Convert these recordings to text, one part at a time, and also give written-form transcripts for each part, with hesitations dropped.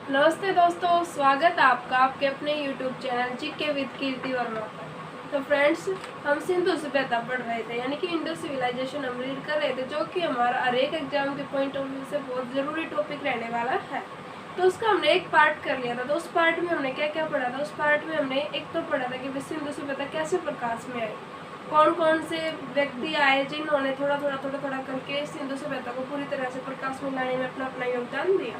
नमस्ते दोस्तों, स्वागत है आपका आपके अपने YouTube चैनल जीके विद कीर्ति वर्मा पर। तो फ्रेंड्स, हम सिंधु सभ्यता पढ़ रहे थे, यानी कि इंडो सिविलाइजेशन हम रीड कर रहे थे, जो कि हमारा हर एक एग्जाम के पॉइंट ऑफ व्यू से बहुत ज़रूरी टॉपिक रहने वाला है। तो उसका हमने एक पार्ट कर लिया था। तो उस पार्ट में हमने क्या क्या पढ़ा था? उस पार्ट में हमने एक तो पढ़ा था कि सिंधु सभ्यता कैसे प्रकाश में आई, कौन कौन से व्यक्ति आए जिन्होंने थोड़ा थोड़ा करके सिंधु सभ्यता को पूरी तरह से प्रकाश में लाने में अपना अपना योगदान दिया।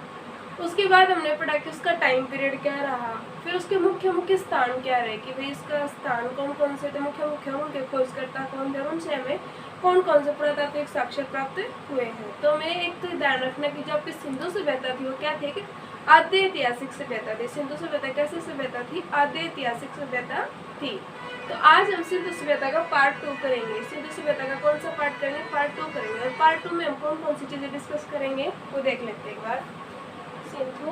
उसके बाद हमने पढ़ा कि उसका टाइम पीरियड क्या रहा, फिर उसके मुख्य मुख्य स्थान क्या रहे, कि भाई इसका स्थान कौन कौन से थे, मुख्य मुख्य उनके खोजकर्ता कौन थे, उनसे हमें कौन कौन से पुरातात्विक साक्ष्य प्राप्त हुए हैं। तो हमें एक तो ध्यान रखना कि जो आपकी सिंधु सभ्यता थी वो क्या थी कि आद्य ऐतिहासिक सभ्यता थी। सिंधु सभ्यता कैसी सभ्यता थी? आद्य ऐतिहासिक सभ्यता थी। तो आज हम सिंधु सभ्यता का पार्ट 2 करेंगे। सिंधु सभ्यता का कौन सा पार्ट करेंगे? पार्ट 2 करेंगे। और पार्ट 2 में हम कौन कौन सी चीजें डिस्कस करेंगे वो देख लेते हैं एक बार। सिंधु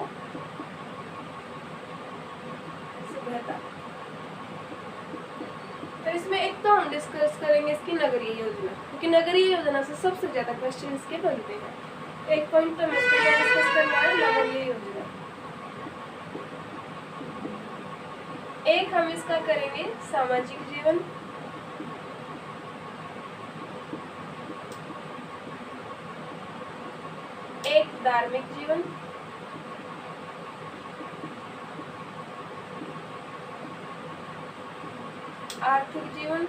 सभ्यता, तो इसमें एक तो हम डिस्कस करेंगे इसकी नगरीय योजना, क्योंकि नगरीय योजना से सबसे ज्यादा क्वेश्चन इसके बनते हैं। एक पॉइंट तो हमें इसका डिस्कस करना है, नगरीय योजना। एक हम इसका करेंगे सामाजिक जीवन, एक धार्मिक जीवन, आर्थिक जीवन,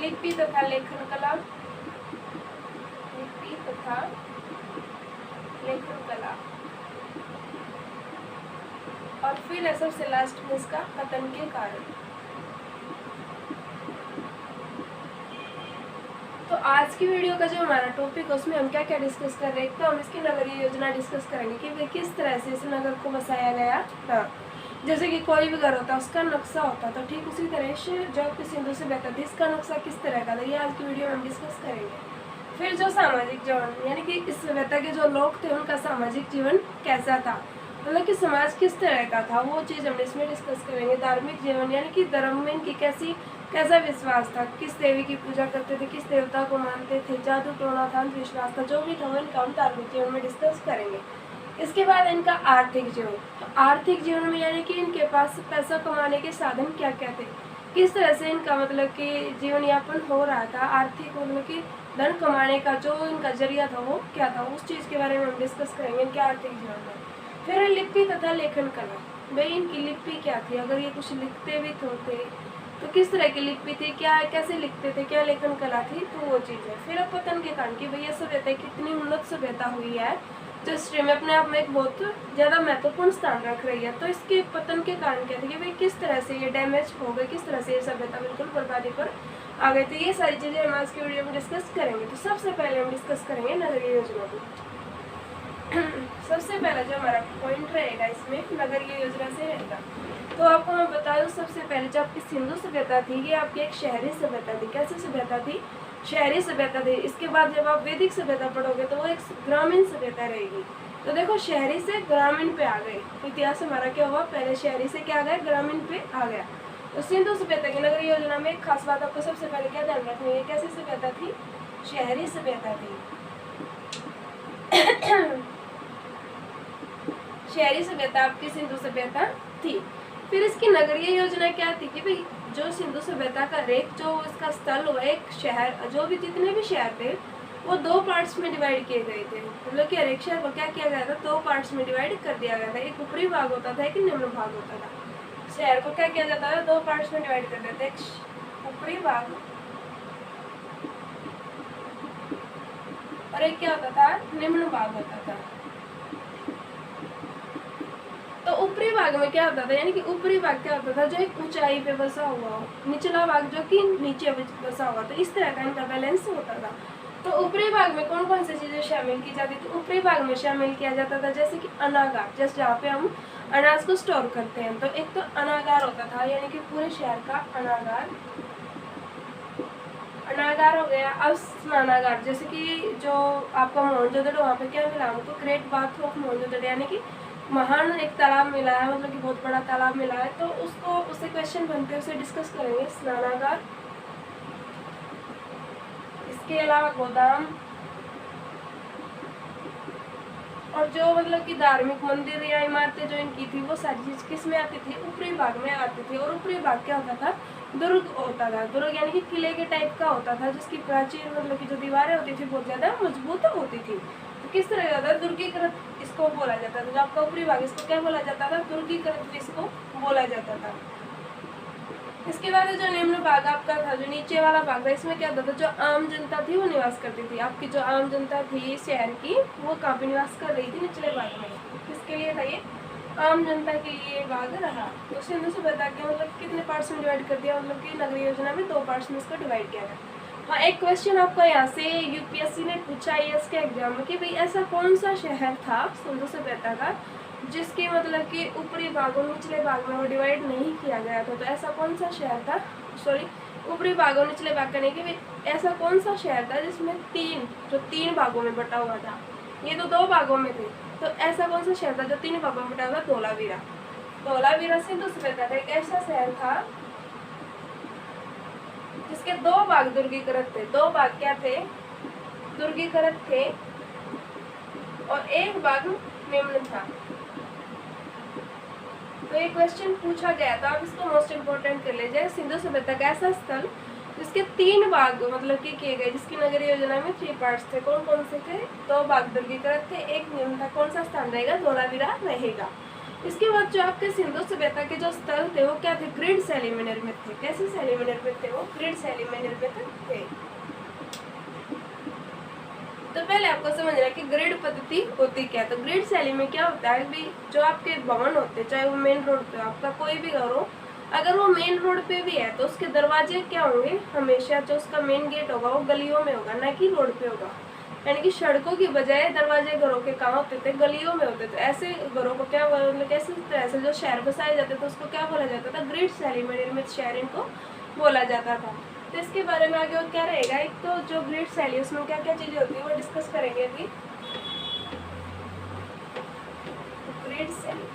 लिपि तथा लेखन कला, लिपि तथा लेखन कला, और फिर है सबसे लास्ट में इसका पतन के कारण। तो आज की वीडियो का जो हमारा टॉपिक है उसमें हम क्या क्या डिस्कस कर रहे हैं। तो हम इसकी नगरीय योजना डिस्कस करेंगे कि वे किस तरह से इस नगर को बसाया गया था। जैसे कि कोई भी घर होता है उसका नक्शा होता, तो ठीक उसी तरह से जो आपकी सिंधु सभ्यता थी इसका नक्शा किस तरह का था, ये आज की वीडियो में हम डिस्कस करेंगे। फिर जो सामाजिक जीवन, यानी कि इस सभ्यता के जो लोग थे उनका सामाजिक जीवन कैसा था, मतलब कि समाज किस तरह का था, वो चीज़ हम इसमें डिस्कस करेंगे। धार्मिक जीवन, यानी कि धर्म में इनकी कैसा विश्वास था, किस देवी की पूजा करते थे, किस देवता को मानते थे, जादू टोना था, अंधविश्वास था, जो भी था इनका हम धार्मिक जीवन में डिस्कस करेंगे। इसके बाद इनका आर्थिक जीवन, तो आर्थिक जीवन में यानी कि इनके पास पैसा कमाने के साधन क्या क्या थे, किस तरह से इनका मतलब कि जीवन यापन हो रहा था, आर्थिक मतलब कि धन कमाने का जो इनका जरिया था वो क्या था, उस चीज़ के बारे में हम डिस्कस करेंगे इनके आर्थिक जीवन में। फिर लिपि तथा लेखन कला, भाई इनकी लिपि क्या थी, अगर ये कुछ लिखते भी थे तो किस तरह की लिपि थी, क्या कैसे लिखते थे, क्या लेखन कला थी, तो वो चीज़ है। फिर अब पतन के कारण की भैया सभ्यता कितनी उन्नत सभ्यता हुई है जो हिस्ट्री में अपने आप में एक बहुत ज़्यादा महत्वपूर्ण स्थान रख रही है। तो इसके पतन के कारण क्या थे कि भाई किस तरह से ये डैमेज हो गए, किस तरह से ये सभ्यता बिल्कुल बर्बादी पर आ गई। तो ये सारी चीज़ें हम आज की वीडियो में डिस्कस करेंगे। तो सबसे पहले हम डिस्कस करेंगे नगरीय योजना को। सबसे पहला जो हमारा पॉइंट रहेगा इसमें नगरीय योजना से रहेगा। तो आपको मैं बता दूं, सबसे पहले जो आपकी सिंधु सभ्यता थी ये आपकी एक शहरी सभ्यता थी। कैसी सभ्यता थी? शहरी सभ्यता थी। इसके बाद जब आप वैदिक सभ्यता पढ़ोगे तो वो एक ग्रामीण सभ्यता रहेगी। तो देखो, शहरी से ग्रामीण पे आ गए। इतिहास हमारा क्या हुआ, पहले शहरी से क्या आ गया, ग्रामीण पे आ गया। तो सिंधु सभ्यता की नगरीय योजना में एक खास बात आपको सबसे पहले क्या ध्यान रखनी है, कैसी सभ्यता थी? शहरी सभ्यता थी। शहरी सभ्यता आपकी सिंधु सभ्यता थी। फिर इसकी नगरीय योजना क्या थी कि भाई जो सिंधु सभ्यता का रेख जो इसका स्थल हुआ, एक शहर, जो भी जितने भी शहर थे वो 2 पार्ट्स में डिवाइड किए गए थे। मतलब कि हर एक शहर को क्या किया गया था, 2 पार्ट्स में डिवाइड कर दिया गया था। एक ऊपरी भाग होता था, एक निम्न भाग होता था। शहर को क्या किया जाता था, 2 पार्ट्स में डिवाइड कर देते, एक ऊपरी भाग और एक क्या होता था, निम्न भाग होता था। तो ऊपरी भाग में क्या होता था, यानी कि ऊपरी भाग क्या होता था, जो एक ऊंचाई पे बसा हुआ हो, निचला भाग जो कि नीचे बसा हुआ, तो इस तरह का इनका बैलेंस होता था। तो ऊपरी भाग में कौन कौन सी चीजें शामिल की जाती थी? ऊपरी भाग में शामिल किया जाता था जैसे कि अनागार, जैसे जहाँ पे हम अनाज को स्टोर करते हैं। तो एक तो अनागार होता था, यानी कि पूरे शहर का अनागार हो गया। अब स्नानागार, जैसे कि जो आपका मोहनजोदड़ो, वहाँ पे क्या मिला हमको, ग्रेट बाथ ऑफ मोहनजोदड़ो, यानी कि महान एक तालाब मिला है, मतलब कि बहुत बड़ा तालाब मिला है। तो उससे क्वेश्चन बनते हैं, उसे डिस्कस करेंगे। स्नानागार, इसके अलावा गोदाम, और जो मतलब कि धार्मिक मंदिर या इमारतें जो इनकी थी वो सारी चीज किस में आती थी, ऊपरी भाग में आती थी। और ऊपरी भाग क्या होता था, दुर्ग होता था। दुर्ग यानी कि किले के टाइप का होता था, जिसकी प्राचीन मतलब की जो दीवारें होती थी बहुत ज्यादा मजबूत होती थी। तो किस तरह का था, दुर्गीकृत इसको बोला जाता था। जो आपका ऊपरी भाग इसको क्या बोला जाता था, दुर्गीकृत इसको बोला जाता था। इसके बाद जो निम्न भाग आपका था, जो नीचे वाला भाग था, इसमें क्या होता था, जो आम जनता थी वो निवास करती थी। आपकी जो आम जनता थी शहर की, वो कहाँ पे निवास कर रही थी, निचले भाग में। किसके लिए था ये, आम जनता के लिए भाग रहा। तो सिंधु सभ्यता के मतलब कितने पार्ट्स में डिवाइड कर दिया, मतलब कि नगरीय योजना में 2 पार्ट्स में इसको डिवाइड किया गया। हाँ, एक क्वेश्चन आपका यहाँ से यूपीएससी ने पूछा IAS के एग्जाम में कि भाई ऐसा कौन सा शहर था सिंधु सभ्यता का जिसके मतलब कि ऊपरी भाग और निचले भाग में वो डिवाइड नहीं किया गया था। तो ऐसा कौन सा शहर था, सॉरी ऊपरी भाग और निचले भाग का नहीं, कि ऐसा कौन सा शहर था जिसमें 3 भागों में बटा हुआ था। ये तो 2 भागों में थे, तो ऐसा कौन सा शहर था जो 3 भागों में बटा हुआ, धोलावीरा। धोलावीरा सिंधु सभ्यता का एक ऐसा शहर था जिसके 2 भाग दुर्गीकृत थे। 2 भाग क्या थे, दुर्गीकृत थे, और 1 भाग निम्न था। तो ये क्वेश्चन पूछा गया था, आप इसको मोस्ट इम्पोर्टेंट कर लीजिए। सिंधु सभ्यता का ऐसा स्थल जिसके 3 भाग मतलब कि किए गए, जिसकी नगरीय योजना में 3 पार्ट्स थे। कौन कौन से थे, 2 भाग दुर्गीकृत थे, 1 निम्न था। कौन सा स्थान रहेगा, धोलावीरा रहेगा। इसके बाद जो आपके सिंधु सभ्यता के जो स्थल थे वो क्या थे, ग्रिड शैली में निर्मित थे। कैसी शैली में निर्मित थे, वो ग्रिड शैली में निर्मित थे। तो पहले आपको समझना है कि ग्रिड पद्धति होती क्या है। तो ग्रिड शैली में क्या होता है भी, जो आपके भवन होते हैं, चाहे वो मेन रोड पे आपका कोई भी घर हो, अगर वो मेन रोड पे भी है तो उसके दरवाजे क्या होंगे, हमेशा जो उसका मेन गेट होगा वो गलियों में होगा, ना कि रोड पे होगा। यानी कि सड़कों की बजाय दरवाजे घरों के कहाँ होते थे, गलियों में होते थे। ऐसे घरों को क्या मतलब कैसे तरह से जो शहर बसाए जाते थे उसको क्या बोला जाता था, ग्रिड शैली में निर्मित शहर इनको बोला जाता था। तो इसके बारे में आगे और क्या रहेगा, एक तो जो ग्रिड शैली उसमें क्या क्या चीजें होती है वो डिस्कस करेंगे अभी। ग्रिड शैली,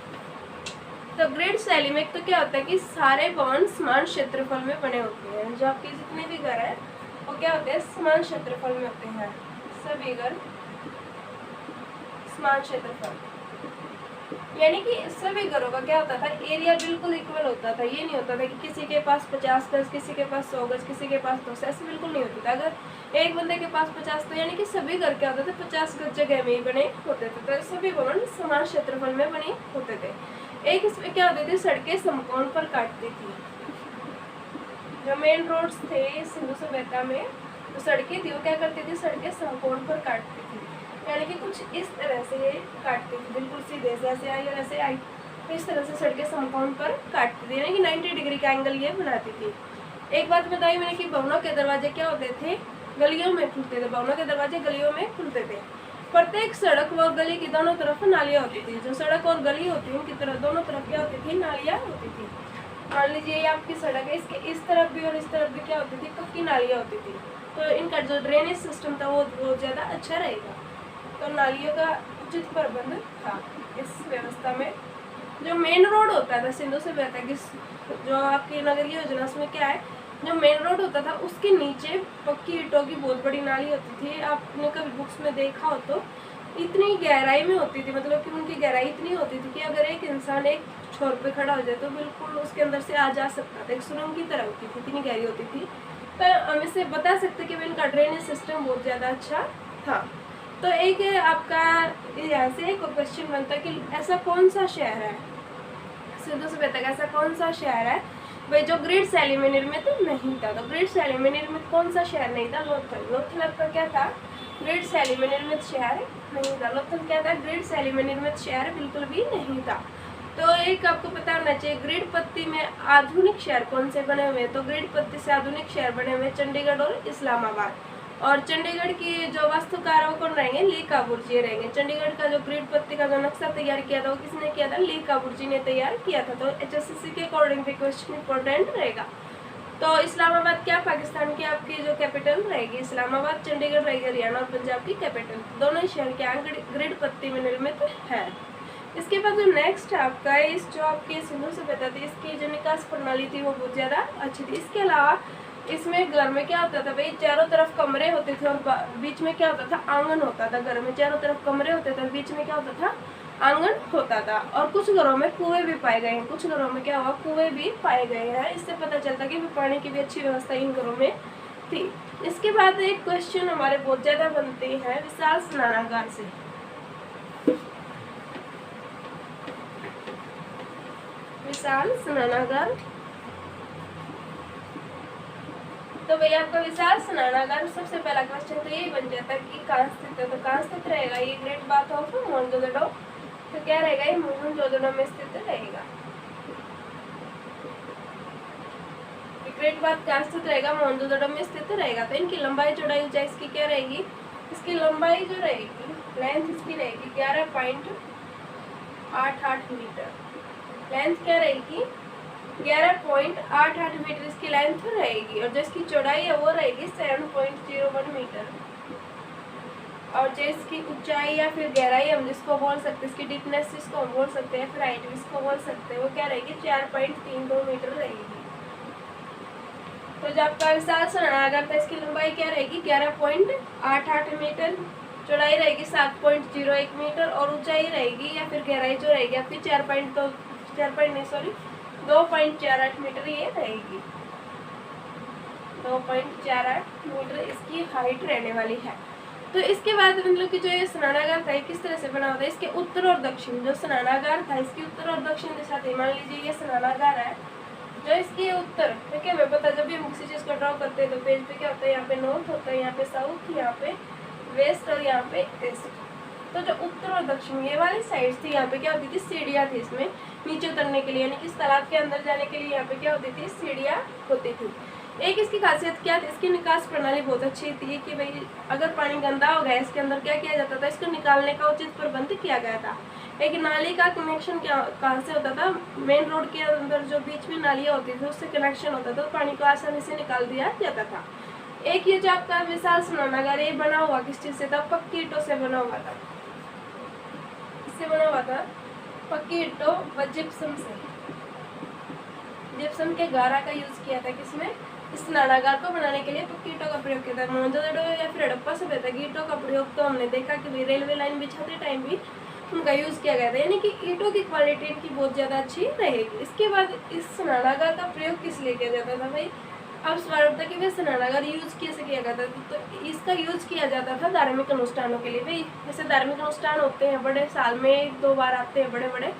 तो ग्रिड शैली में एक तो क्या होता है कि सारे भवन समान क्षेत्रफल में बने होते हैं। जो आपके जितने भी घर है वो क्या होते हैं, समान क्षेत्रफल में होते हैं। सभी घर समान क्षेत्रफल, यानी कि सभी घरों का क्या होता था, एरिया बिल्कुल इक्वल होता था। ये नहीं होता था कि किसी के पास 50 गज, किसी के पास 100 गज, किसी के पास 200, ऐसे बिल्कुल नहीं होता था। अगर एक बंदे के पास 50, तो यानी कि सभी घर क्या होते थे 50 गज जगह में ही बने होते थे। तो सभी भवन समान क्षेत्रफल में बने होते थे। एक इसमें क्या होती थी, सड़कें समकोण पर काटती थी। जो मेन रोड्स थे सिंधु सभ्यता में, जो सड़कें थी वो क्या करती थी, सड़कें समकोण पर काटती थी। यानी कि कुछ इस तरह से काटती थी, बिल्कुल सीधे से ऐसे आई और ऐसे आई, इस तरह से सड़कें समकोण पर काटती थी, यानी कि 90 डिग्री का एंगल ये बनाती थी। एक बात बताई मैंने कि भवनों के दरवाजे क्या होते थे, गलियों में खुलते थे। भवनों के दरवाजे गलियों में खुलते थे। प्रत्येक सड़क व गली की दोनों तरफ नालियाँ होती थी। जो सड़क और गली होती है उनकी तरफ दोनों तरफ क्या होती थी, नालियाँ होती थी। मान लीजिए ये आपकी सड़क है, इसके इस तरफ भी और इस तरफ भी क्या होती थी, पक्की नालियाँ होती थी। तो इनका जो ड्रेनेज सिस्टम था वो बहुत ज़्यादा अच्छा रहेगा। तो नालियों का उचित प्रबंध था इस व्यवस्था में। जो मेन रोड होता था सिंधु सभ्यता की, जो आपकी नगरीय योजना, उसमें क्या है, जो मेन रोड होता था उसके नीचे पक्की ईंटों की बहुत बड़ी नाली होती थी। आपने कभी बुक्स में देखा हो तो इतनी गहराई में होती थी, मतलब कि उनकी गहराई इतनी होती थी कि अगर एक इंसान एक छोर पे खड़ा हो जाए तो बिल्कुल उसके अंदर से आ जा सकता था। एक सुरंग की तरह होती थी, इतनी गहरी होती थी। तो हम इससे बता सकते कि इनका ड्रेनेज सिस्टम बहुत ज़्यादा अच्छा था। तो एक आपका यहाँ से एक क्वेश्चन बनता है कि ऐसा कौन सा शहर है सिंधु सभ्यता का, ऐसा कौन सा शहर है भाई जो ग्रिड शैली में निर्मित नहीं था। तो ग्रिड शैली में निर्मित कौन सा शहर नहीं था, लोथल। लोथल आपका क्या था, ग्रिड शैली में निर्मित शहर नहीं था। लोथल क्या था, ग्रिड शैली में निर्मित शहर बिल्कुल भी नहीं था। तो एक आपको पता होना चाहिए, ग्रिड पत्ती में आधुनिक शहर कौन से बने हुए हैं। तो ग्रिड पत्ती से आधुनिक शहर बने हुए चंडीगढ़ और इस्लामाबाद। और चंडीगढ़ की जो वास्तुकार वो कौन रहेंगे, ली काबूर्ची रहेंगे। चंडीगढ़ का जो ग्रिड पत्ती का जो नक्शा तैयार किया था वो किसने किया था, ली काबूर्ची ने तैयार किया था। तो HSCC के अकॉर्डिंग भी क्वेश्चन इंपॉर्टेंट रहेगा। तो इस्लामाबाद क्या पाकिस्तान की आपकी जो कैपिटल रहेगी, इस्लामाबाद। चंडीगढ़ रहेगी हरियाणा और पंजाब की कैपिटल। दोनों शहर क्या ग्रिड पत्ती में निर्मित है। इसके बाद जो नेक्स्ट आपका इस जो आपकी सिंधु सभ्यता थी, इसकी जो निकास प्रणाली थी वो बहुत ज़्यादा अच्छी थी। इसके अलावा इसमें घर में क्या होता था भाई, चारों तरफ कमरे होते थे और बीच में क्या होता था, आंगन होता था। घर में चारों तरफ कमरे होते थे और बीच में क्या होता था, आंगन होता था। और कुछ घरों में कुएं भी पाए गए हैं, कुछ घरों में क्या हुआ, कुएं भी पाए गए हैं। इससे पता चलता कि पानी की भी अच्छी व्यवस्था इन घरों में थी। इसके बाद एक क्वेश्चन हमारे बहुत ज्यादा बनते हैं विशाल स्नानागार से। विशाल स्नानागार, तो भैया आपका विशाल स्नानागार सबसे पहला क्वेश्चन तो यही बन जाता है कि कहाँ स्थित है। तो कहाँ स्थित रहेगा, ये ग्रेट बाथ ऑफ मोहनजोदड़ो, तो क्या रहेगा, ये मोहनजोदड़ो में स्थित रहेगा। ग्रेट बाथ कहाँ स्थित रहेगा, मोहनजोदड़ो में स्थित रहेगा। तो इनकी लंबाई चौड़ाई ऊंचाई इसकी क्या रहेगी, इसकी लंबाई जो रहेगी, लेंथ इसकी रहेगी 11.88 मीटर। लेंथ क्या रहेगी, 11.88 मीटर इसकी लेंथ रहेगी। और जो इसकी चौड़ाई है वो रहेगी 7.01 मीटर। और जो इसकी ऊंचाई या फिर गहराई हम जिसको बोल सकते हैं, इसकी डीपनेस जिसको हम बोल सकते हैं, फिर हाइट जिसको बोल सकते हैं, वो क्या रहेगी, 4.32 मीटर रहेगी। तो जो आपका विशाल स्नानागार था, इसकी लंबाई क्या रहेगी, 11.88 मीटर, चौड़ाई रहेगी 7.01 मीटर और ऊंचाई रहेगी या फिर गहराई जो रहेगी आपकी 2.48 मीटर ये रहेगी। 2.48 मीटर इसकी हाइट रहने वाली है। तो इसके बाद मतलब कि जो ये स्नानागार था, किस तरह से बना होता है, इसके उत्तर और दक्षिण जो स्नानागार था, इसकी उत्तर और दक्षिण दिशा थी। मान लीजिए ये स्नानागार है, जो इसके उत्तर, ठीक है, मैं पता जब भी हम किसी चीज को ड्रॉ करते हैं तो पेज पे क्या होता है, यहाँ पे नॉर्थ होता है, यहाँ पे साउथ, यहाँ पे वेस्ट और यहाँ पे ईस्ट। तो जो उत्तर और दक्षिण ये वाली साइड थी, यहाँ पे क्या होती थी, सीढ़ियाँ थी इसमें नीचे उतरने के लिए, यानी कि इस तालाब के अंदर जाने के लिए यहाँ पे क्या होती थी, सीढ़ियाँ होती थी। एक इसकी खासियत क्या थी, इसकी निकास प्रणाली बहुत अच्छी थी कि भाई अगर पानी गंदा हो गया, इसके अंदर क्या किया जाता था, इसको निकालने का उचित प्रबंध किया गया था। एक नाली का कनेक्शन कहाँ से होता था, मेन रोड के अंदर जो बीच में नालियाँ होती थी उससे कनेक्शन होता था, तो पानी को आसानी से निकाल दिया जाता था। एक ये जो आपका विशाल स्नानागार ये बना हुआ किस चीज से था, पक्की ईंटों से बना हुआ था। इससे बना हुआ था पक्की ईंटों व जिप्सम से। जिप्सम के गारा का यूज किया था किसमें, स्नानागार को बनाने के लिए पक्की ईंटों का प्रयोग किया था। मोहनजोदड़ो या फिर हड़प्पा सभ्यता की ईंटों का प्रयोग तो हमने देखा कि रेलवे लाइन बिछाते टाइम भी उनका यूज किया गया था, यानी कि ईंटों की क्वालिटी इनकी बहुत ज्यादा अच्छी रहेगी। इसके बाद इस स्नानागार का प्रयोग किस लिए किया जाता था भाई, अब सवाल उठता कि भाई स्नानागार यूज कैसे किया जाता था। तो इसका यूज किया जाता था धार्मिक अनुष्ठानों के लिए। भाई जैसे धार्मिक अनुष्ठान होते हैं बड़े, साल में 2 बार आते हैं बड़े बड़े,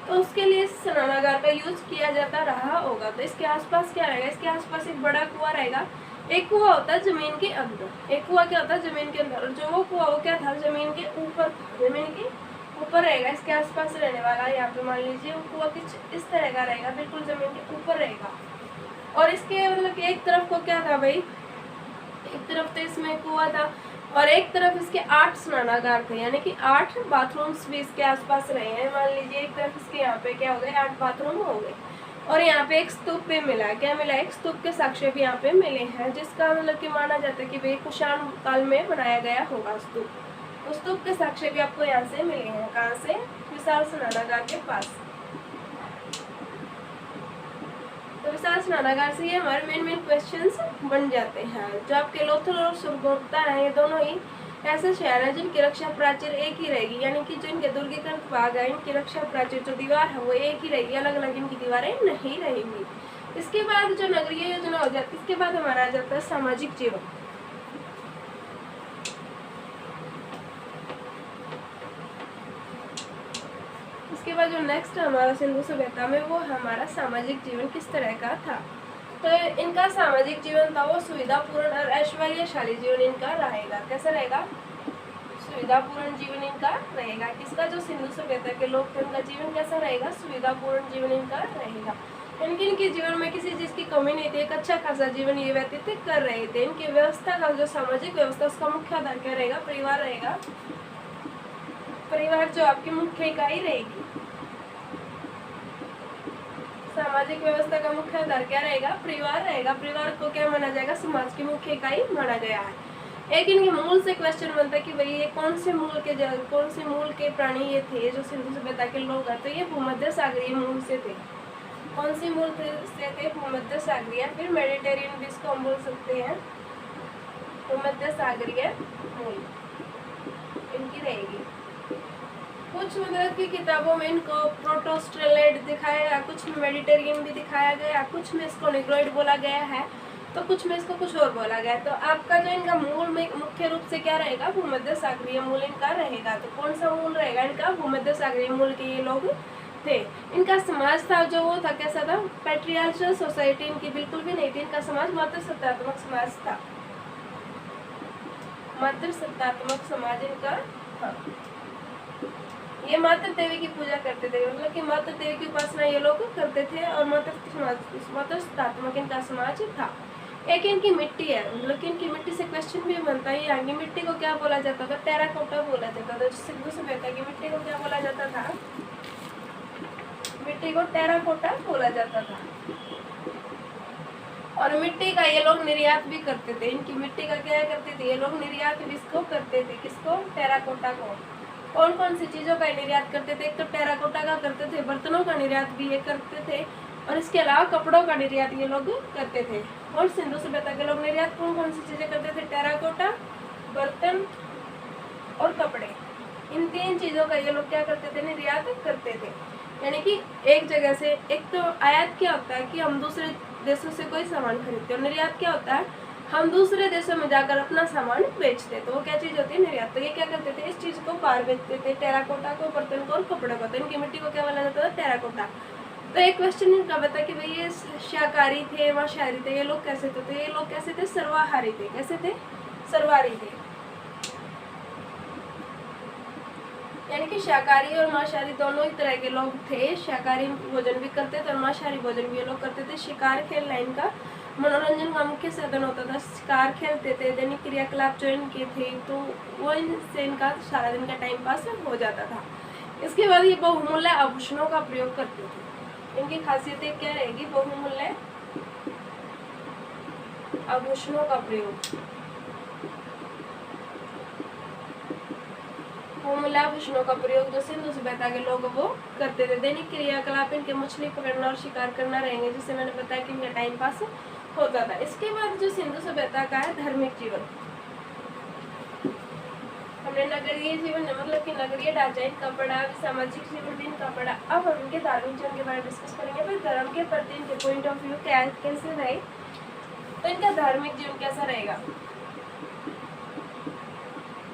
तो उसके लिए स्नानागार का यूज किया जाता रहा होगा। तो इसके आसपास क्या रहेगा, इसके आसपास एक बड़ा कुआं रहेगा। एक कुआं होता है जमीन के अंदर, एक कुआं क्या होता है जमीन के अंदर, और जो वो कुआं वो क्या था, जमीन के ऊपर, जमीन के ऊपर रहेगा। इसके आसपास रहने वाला यहाँ पे मान लीजिए वो कुआं कुछ इस तरह का रहेगा, बिल्कुल जमीन के ऊपर रहेगा। और इसके मतलब एक तरफ को क्या था भाई, एक तरफ तो इसमें कुआं था और एक तरफ इसके 8 स्नानागार थे, यानी कि 8 बाथरूम्स भी इसके आसपास रहे हैं। मान लीजिए एक तरफ इसके यहाँ पे क्या हो गए, 8 बाथरूम हो गए। और यहाँ पे एक स्तूप भी मिला है, क्या मिला है, एक स्तूप के साक्ष्य भी यहाँ पे मिले हैं, जिसका मतलब कि माना जाता है कि भाई कुषाण काल में बनाया गया होगा स्तूप। उस स्तूप के साक्ष्य भी आपको यहाँ से मिले हैं, कहाँ से, विशाल स्नानागार के पास। तो विशाल स्नानागार से ये हमारे मेन क्वेश्चंस बन जाते हैं। जो आपके लोथल और सुरगुप्ता है, ये दोनों ही ऐसे शहर हैं जिनकी रक्षा प्राचीर एक ही रहेगी, यानी कि जो इनके दुर्गीकृत भाग है इनकी रक्षा प्राचीर जो दीवार है वो एक ही रहेगी, अलग अलग इनकी दीवारें नहीं रहेंगी। इसके बाद जो नगरीय योजना हो जाती है, इसके बाद हमारा आ जाता है सामाजिक जीवन। इसके बाद जो नेक्स्ट हमारा सिंधु सभ्यता में वो हमारा सामाजिक जीवन किस तरह का था। तो इनका सामाजिक जीवन था वो सुविधापूर्ण और ऐश्वर्यशाली जीवन इनका रहेगा। कैसा रहेगा, सुविधापूर्ण जीवन इनका रहेगा। किसका, जो सिंधु सभ्यता के लोग थे उनका जीवन कैसा रहेगा, सुविधापूर्ण जीवन इनका रहेगा। इनके जीवन में किसी चीज की कमी नहीं थी, एक अच्छा खासा जीवन ये व्यतीत कर रहे थे। इनकी व्यवस्था का जो सामाजिक व्यवस्था उसका मुख्य आधार क्या रहेगा, परिवार रहेगा। परिवार जो आपकी मुख्य इकाई रहेगी। सामाजिक व्यवस्था का मुख्य आधार क्या रहेगा, परिवार रहेगा। परिवार को क्या माना जाएगा, समाज की मुख्य इकाई माना गया है। एक इनके मूल से क्वेश्चन बनता है कि भाई ये कौन से मूल के प्राणी ये थे जो सिंधु सभ्यता के लोग हैं। तो ये भूमध्य सागरीय मूल से थे, कौन सी मूल से थे? भूमध्य सागरीय, फिर मेडिटेरियन भी इसको हम बोल सकते हैं, भूमध्य सागरीय मूल इनकी रहेगी। कुछ मतलब की किताबों में इनको प्रोटोस्टेरोइड दिखाया गया, कुछ में मेडिटेरियन भी दिखाया गया, कुछ में इसको निग्रोइड बोला गया है, तो कुछ में इसको कुछ और बोला गया। तो आपका जो इनका मूल में मुख्य रूप से क्या रहेगा? भूमध्य सागरीय मूल इनका रहेगा। तो कौन सा मूल रहेगा इनका? भूमध्य सागरीय मूल के ये लोग थे। इनका समाज था जो वो था कैसा था? पैट्रियार्चल सोसाइटी इनकी बिल्कुल भी नहीं थी। इनका समाज मातृसत्तात्मक समाज था, मातृसत्तात्मक समाज इनका था। ये मातृ देवी की पूजा करते थे, मतलब कि मातृ देवी की उपासना ये लोग करते थे, और मातृसत्तात्मक इनका समाज था। एक इनकी मिट्टी है, मतलब कि इनकी मिट्टी से क्वेश्चन भी बनता है। यहाँ की मिट्टी को क्या बोला जाता था? टेराकोटा बोला जाता था। सिंधु सभ्यता की मिट्टी को क्या बोला जाता था? मिट्टी को टेराकोटा बोला जाता था। और मिट्टी का ये लोग निर्यात भी करते थे। इनकी मिट्टी का क्या करते थे? ये लोग निर्यात भी इसको करते थे। किसको? टेराकोटा को। कौन कौन सी चीजों का निर्यात करते थे? एक तो टेराकोटा का करते थे, बर्तनों का निर्यात भी ये करते थे, और इसके अलावा कपड़ों का निर्यात ये लोग करते थे। और सिंधु सभ्यता के लोग निर्यात कौन कौन सी चीजें करते थे? टेराकोटा, बर्तन और कपड़े। इन तीन चीजों का ये लोग क्या करते थे? निर्यात करते थे। यानी कि एक जगह से, एक तो आयात क्या होता है कि हम दूसरे देशों से कोई सामान खरीदते हैं, और निर्यात क्या होता है हम दूसरे देशों में जाकर अपना सामान बेचते। तो वो क्या चीज होती है? निर्यात। तो ये क्या करते थे? इस चीज को बाहर बेचते थे, टेराकोटा को, बर्तन को और कपड़े को। तो इनकी मिट्टी को क्या बोला जाता था? टेराकोटा। तो एक क्वेश्चन इनका बता कि भाई ये शाकाहारी थे, मांसाहारी थे, ये लोग कैसे थे? तो ये लोग कैसे थे? सर्वाहारी थे। कैसे थे? सर्वाहारी थे। यानी कि शाकाहारी और मांसाहारी दोनों ही तरह के लोग थे। शाकाहारी भोजन भी करते थे और मांसाहारी भोजन भी ये लोग करते थे। शिकार खेलना इनका मनोरंजन का मुख्य साधन होता था। शिकार खेलते थे, दैनिक क्रियाकलाप जो इनके थे, तो वो इनसे इनका सारा दिन का टाइम पास हो जाता था। इसके बाद ये बहुमूल्य आभूषणों का प्रयोग करते थे। इनकी खासियतें क्या रहेगी? बहुमूल्य आभूषणों का प्रयोग, बहुमूल्य आभूषणों का प्रयोग जो सिंधु सभ्यता के लोग वो करते थे। दैनिक क्रियाकलाप इनके मछली पकड़ना और शिकार करना रहेंगे, जिससे मैंने बताया कि इनका टाइम पास होता था। इसके बाद जो सिंधु सभ्यता का है धार्मिक जीवन, हमने नगरीय जीवन मतलब कि नगरीय ढांचा इनका पढ़ा, सामाजिक जीवन भी इनका पढ़ा। अब हम इनके धार्मिक जीवन के बारे में डिस्कस करेंगे। भाई धर्म के प्रति इनके पॉइंट ऑफ व्यू क्या कैसे रहे, तो इनका धार्मिक जीवन कैसा रहेगा?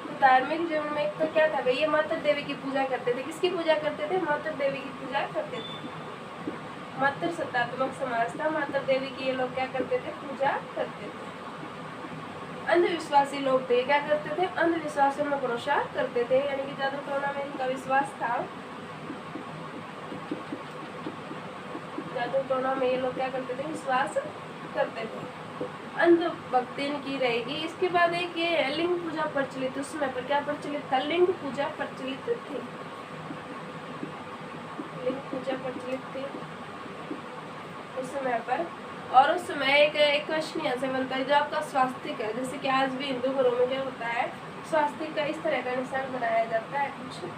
तो धार्मिक जीवन में एक तो क्या था भाई, ये मातृ देवी की पूजा करते थे। किसकी पूजा करते थे? मातृ देवी की पूजा करते थे। मातृ सत्तात्मक समाज था। मातृ देवी की ये लोग क्या करते थे? पूजा करते थे। अंधविश्वासी लोग थे, क्या करते थे? अंधविश्वासों में भरोसा करते थे, यानी कि जादू टोना में इनका विश्वास था। जादू टोना में ये लोग क्या करते थे? विश्वास करते थे। अंधभक्ति इनकी रहेगी। इसके बाद एक ये लिंग पूजा प्रचलित, उस समय पर क्या प्रचलित था? लिंग पूजा प्रचलित थी। लिंग पूजा प्रचलित थी उस समय पर। और उस समय एक क्वेश्चन यहाँ से बनता है, जो आपका स्वास्तिक है, जैसे कि आज भी हिंदू घरों में क्या होता है, स्वास्तिक का इस तरह का निशान बनाया जाता है कुछ।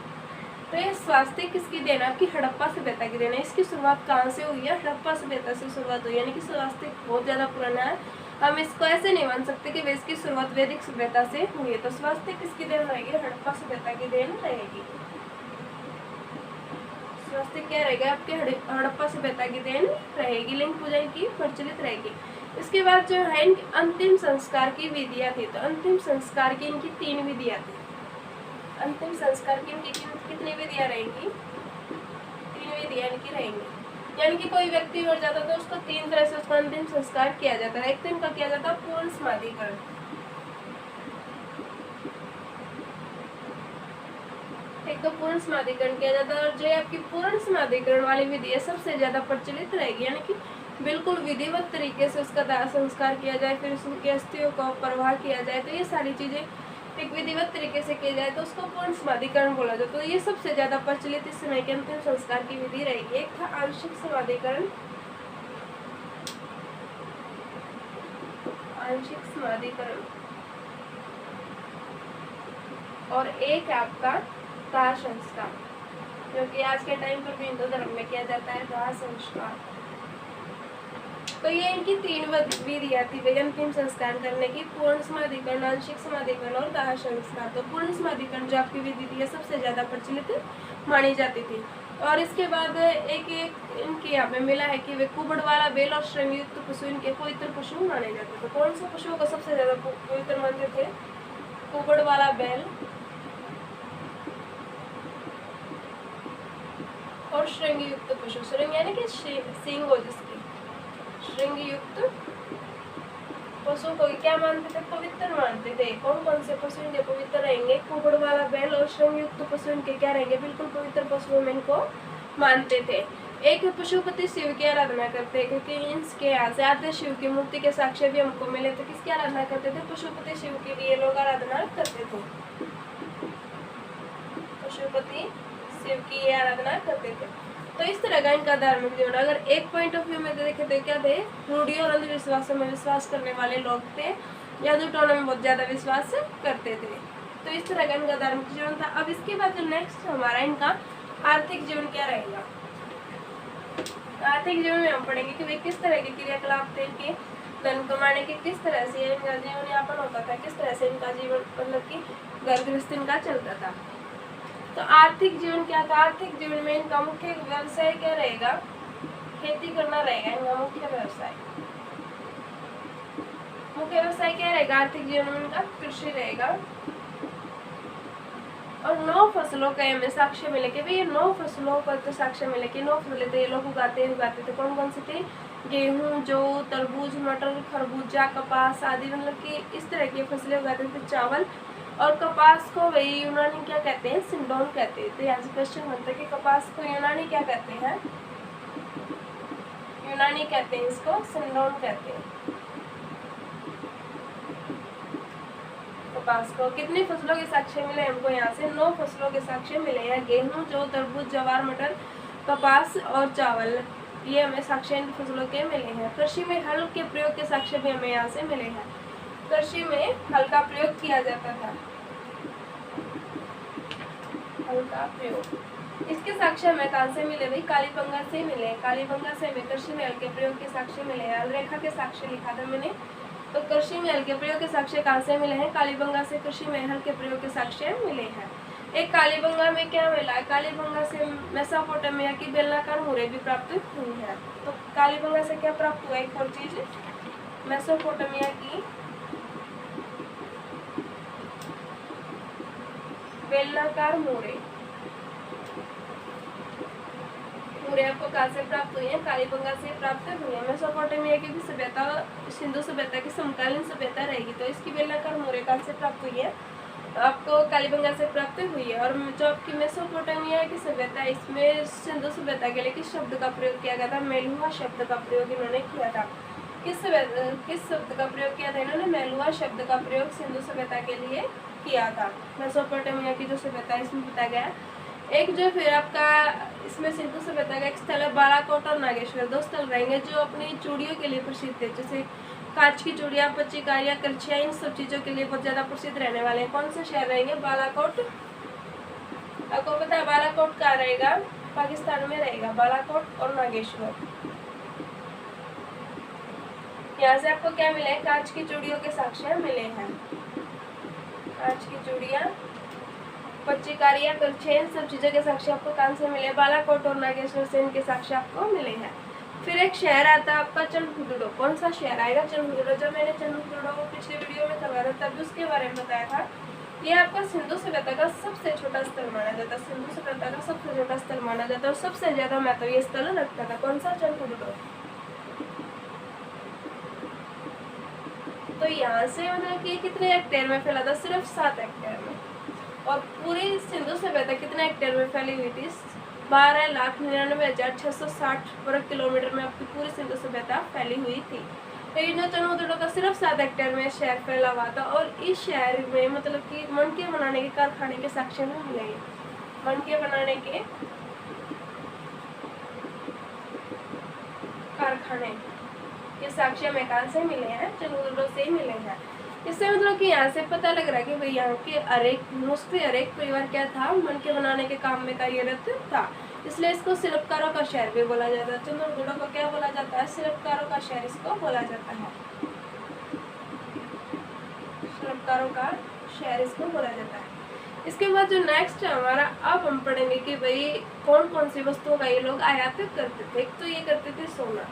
तो ये स्वास्तिक किसकी देन? आपकी हड़प्पा सभ्यता की देन है। इसकी शुरुआत कहाँ से हुई है? हड़प्पा सभ्यता से शुरुआत हुई, यानी कि स्वास्तिक बहुत ज्यादा पुराना है। हम इसको ऐसे नहीं मान सकते कि इसकी शुरुआत वैदिक सभ्यता से हुई है। तो स्वास्तिक किसकी देन रहेगी? हड़प्पा सभ्यता की देन रहेगी। स्वास्तिक क्या रहेगा? आपके हड़प्पा सभ्यता की देन रहेगी। लिंग पूजा की प्रचलित रहेगी। इसके बाद जो है इनकी अंतिम संस्कार की विधियां थी। तो अंतिम संस्कार की इनकी 3 विधियां थी। अंतिम संस्कार की इनकी कितनी विधियां रहेंगी? 3 विधियां इनकी रहेंगी। यानी कि कोई व्यक्ति मर जाता तो उसको 3 तरह से उसका अंतिम संस्कार किया जाता है। एक तो इनका किया जाता है पूर्ण समाधिकरण। एक तो पूर्ण समाधिकरण किया जाता है, और जो आपकी पूर्ण समाधिकरण वाली विधि है सबसे ज्यादा प्रचलित रहेगी। यानी कि बिल्कुल विधिवत तरीके से उसका दाह संस्कार किया जाए, फिर उसकी अस्थियों का प्रवाह किया जाए, तो ये सारी चीजें एक विधिवत तरीके से किया जाए तो उसको पूर्ण समाधिकरण बोला जाता है। तो ये सबसे ज्यादा प्रचलित इस समय के अंतिम संस्कार की विधि रहेगी। एक था आंशिक समाधिकरण, आंशिक समाधिकरण, और एक आपका दाह संस्कार, जो कि आज के टाइम पर भी हिंदू धर्म में किया जाता है, दाह संस्कार। तो ये इनकी 3 विधियां थी भाई अंतिम संस्कार करने की, पूर्ण समाधिकरण, आंशिक समाधिकरण और दाह संस्कार। तो पूर्ण समाधिकरण जो आपकी विधि थी, ये सबसे ज्यादा प्रचलित मानी जाती थी। और इसके बाद एक इनके यहाँ पे मिला है कि वे कुबड़ वाला बेल और श्रृंग युक्त पशु इनके पवित्र पशु माने जाते थे। तो कौन से पशुओं को सबसे ज्यादा पवित्र मानते थे? कुबड़ वाला बैल और श्रृंग युक्त पशु। श्रृंग यानी कि सींग हो जिसकी, श्रृंग युक्त पशु को क्या मानते थे? पवित्र मानते थे। कौन कौन से पशु इनके पवित्र रहेंगे? कुबड़ वाला बैल और श्रृंग युक्त पशु इनके क्या रहेंगे? बिल्कुल पवित्र पशुओं में इनको मानते थे। एक पशुपति शिव की आराधना करते हैं, क्योंकि इसके यहाँ से आते शिव की मूर्ति के साक्ष्य भी हमको मिले। तो किसकी आराधना करते थे? पशुपति शिव की भी ये लोग आराधना करते थे। पशुपति शिव की ये आराधना करते थे। तो इस तरह का इनका धार्मिक जीवन। अगर एक पॉइंट ऑफ व्यू में देखे तो क्या थे? रूढ़ियों और अंधविश्वासों में विश्वास करने वाले लोग थे, जादू टोना में बहुत ज्यादा विश्वास करते थे। तो इस तरह का इनका धार्मिक जीवन था। अब इसके बाद जो नेक्स्ट हमारा इनका आर्थिक जीवन क्या रहेगा? आर्थिक जीवन में हम पढ़ेंगे कि वे किस तरह के क्रियाकलाप थे, इनके धन कमाने के किस तरह से इनका जीवन यापन होता था, किस तरह से इनका जीवन मतलब कि घर गृहस्थी इनका चलता था। तो आर्थिक जीवन क्या था? आर्थिक जीवन में इनका मुख्य व्यवसाय क्या रहेगा? खेती करना रहेगा इनका मुख्य व्यवसाय। मुख्य व्यवसाय क्या रहेगा? आर्थिक जीवन में इनका कृषि रहेगा। और 9 फसलों का हमें साक्ष्य मिले कि भाई ये 9 फसलों का तो साक्ष्य मिले कि 9 फसलें तो ये लोग उगाते थे। कौन कौन सी थी? गेहूं, जौ, तरबूज, मटर, खरबूजा, कपास आदि, मतलब कि इस तरह की फसलें उगाते थे। चावल और कपास को वही यूनानी क्या कहते हैं? सिंडोन कहते हैं। तो यहाँ से क्वेश्चन बनता है कि कपास को यूनानी क्या कहते हैं? यूनानी कहते हैं इसको सिंडोन कहते हैं। कपास को कितनी फसलों के साक्ष्य मिले हमको? यहाँ से 9 फसलों के साक्ष्य मिले हैं। गेहूं, जौ, तरबूज, ज्वार, मटर, कपास और चावल, ये हमें साक्ष्य इन फसलों के मिले हैं। कृषि में हल के प्रयोग के साक्ष्य भी हमें यहाँ से मिले हैं। कृषि में हल का प्रयोग किया जाता था। हल का प्रयोग, इसके साक्ष्य हमें कहाँ से मिले भाई? कालीबंगा से मिले। कालीबंगा से हमें कृषि में हल के प्रयोग के साक्ष्य मिले हैं। रेखा के साक्ष्य लिखा था मैंने। तो कृषि में हल के प्रयोग के साक्ष्य कहाँ से मिले हैं? कालीबंगा से कृषि में हल के प्रयोग के साक्ष्य मिले हैं। एक कालीबंगा में क्या मिला है? कालीबंगा से मेसोपोटामिया की बेलनाकार मुहरें भी प्राप्त हुई है। तो कालीबंगा से क्या प्राप्त हुआ? एक और चीज, मेसोपोटामिया की बेलनाकार मुहरें आपको कहाँ से प्राप्त हुई है? कालीबंगा से प्राप्त हुई है। मेसोपोटामिया की भी सभ्यता सिंधु सभ्यता की समकालीन सभ्यता रहेगी। तो इसकी बेलनाकार मुहरें कहाँ से प्राप्त हुई है? आपको कालीबंगा से प्राप्त हुई है। और जो आपकी मेसोपोटामिया की सभ्यता, इसमें सिंधु सभ्यता के लिए किस शब्द का प्रयोग किया गया था? मेलुहा शब्द का प्रयोग इन्होंने किया था। किस शब्द का प्रयोग किया था इन्होंने? मेलुहा शब्द का प्रयोग सिंधु सभ्यता के लिए किया था। मेसोपोटामिया की जो सभ्यता है इसमें बताया गया। एक जो फिर आपका इसमें सिंधु सभ्यता का एक स्थल है बालाकोट और नागेश्वर, 2 स्थल रहेंगे जो अपनी चूड़ियों के लिए प्रसिद्ध है। जैसे कांच की चूड़ियाँ, पच्चीकारियाँ, करछियाँ, इन सब चीज़ों के लिए बहुत ज़्यादा प्रसिद्ध रहने वाले हैं। कौन से शहर रहेंगे? बालाकोट। आपको पता है बालाकोट कहाँ रहेगा? पाकिस्तान में रहेगा, बालाकोट और नागेश्वर। यहाँ से आपको क्या मिले? कांच की चूड़ियों के साक्ष्य मिले हैं। कांच की चूड़ियाँ, पच्चीकारियाँ, करछियाँ, सब चीज़ों के साक्ष्य आपको कहाँ से मिले? बालाकोट और नागेश्वर से इनके साक्ष्य आपको मिले हैं। फिर एक शहर आता है आपका चनहुदड़ो। कौन सा शहर आएगा? चनहुदड़ो। जब मैंने चनहुदड़ो को पिछले वीडियो में करवाया था तब उसके बारे में बताया था। ये आपका सिंधु सभ्यता का सबसे छोटा स्थल माना जाता है। सिंधु सभ्यता का सबसे छोटा स्थल माना जाता है और सबसे ज्यादा महत्व ये स्थल रखता था। कौन सा? चनहुदड़ो। तो यहाँ से मतलब कि कितने हेक्टेयर में फैला था? सिर्फ 7 हेक्टेयर में। और पूरी सिंधु सभ्यता कितने हेक्टेयर में फैली हुई थी? 12,99,660 वर्ग किलोमीटर में आपकी पूरी सिंधु सभ्यता फैली हुई थी। तो ये जो चनहुदड़ो का सिर्फ 7 हेक्टेयर में शहर फैला हुआ था। और इस शहर में मतलब कि मणके बनाने के कारखाने के साक्ष्य में मिले। मणके बनाने के कारखाने के साक्ष्य में कहाँ से मिले हैं? चनहुदड़ो से ही मिले हैं। इससे मतलब कि यहाँ से पता लग रहा है कि भाई यहाँ के हरेक परिवार क्या था? मणके बनाने के काम में कार्यरत था। इसलिए इसको शिल्पकारों का शहर भी बोला जाता है। चित्रकूट को क्या बोला जाता है? शिल्पकारों का शहर इसको बोला जाता है। शिल्पकारों का शहर इसको बोला जाता है। इसके बाद जो नेक्स्ट है हमारा, अब हम पढ़ेंगे कि भाई कौन कौन सी वस्तुओं का ये लोग आयात करते थे। एक तो ये करते थे सोना।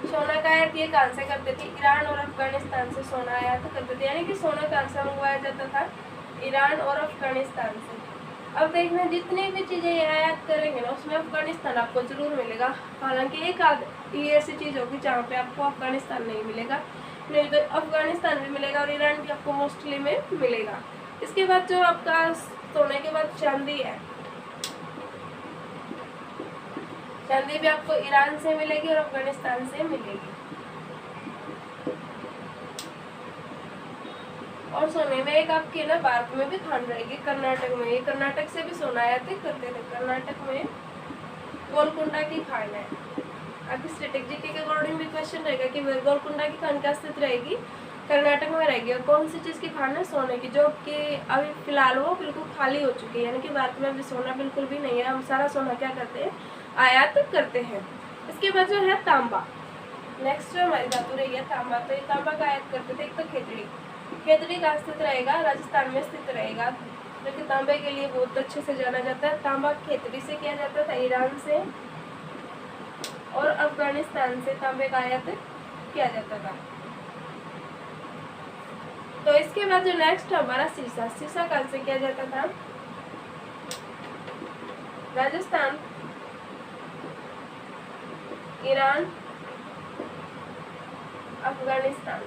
सोना का आयात ये कहाँ से करते थे? ईरान और अफगानिस्तान से सोना आयात करते थे। यानी कि सोना कहाँ से मंगवाया जाता था? ईरान और अफगानिस्तान से। अब देखना, जितनी भी चीजें ये आयात करेंगे ना उसमें अफगानिस्तान आपको जरूर मिलेगा। हालांकि एक आध ये ऐसी चीज होगी जहाँ पे आपको अफगानिस्तान नहीं मिलेगा, नहीं तो अफगानिस्तान भी मिलेगा और ईरान भी आपको मोस्टली में मिलेगा। इसके बाद जो आपका सोने के बाद चांदी है, चांदी भी आपको ईरान से मिलेगी और अफगानिस्तान से मिलेगी। और सोने में एक आपके ना भारत में भी खान रहेगी, कर्नाटक में। ये कर्नाटक से भी सोना आयात करते थे। कर्नाटक में गोलकुंडा की खान है। आपकी स्ट्रेटेजिक के अकॉर्डिंग भी क्वेश्चन रहेगा कि गोलकुंडा की खान क्या स्थित रहेगी? कर्नाटक में रहेगी। और कौन सी चीज़ की खान है? सोने की, जो कि अभी फिलहाल वो बिल्कुल खाली हो चुकी है। यानी कि भारत में अभी सोना बिल्कुल भी नहीं है। हम सारा सोना क्या करते हैं? आयात करते हैं। इसके बाद जो है तांबा, नेक्स्ट जो हमारी धातु रही है तांबा। तो ये तांबा का आयात करते थे। एक तो खेतड़ी, खेतड़ी का स्थित रहेगा राजस्थान में स्थित रहेगा, जो कि तांबे के लिए बहुत अच्छे से जाना जाता है। तांबा खेतड़ी से किया जाता था, ईरान से और अफगानिस्तान से तांबे का आयात किया जाता था। तो इसके बाद जो नेक्स्ट हमारा सीसा, सीसा कहाँ से किया जाता था? राजस्थान, ईरान, अफगानिस्तान।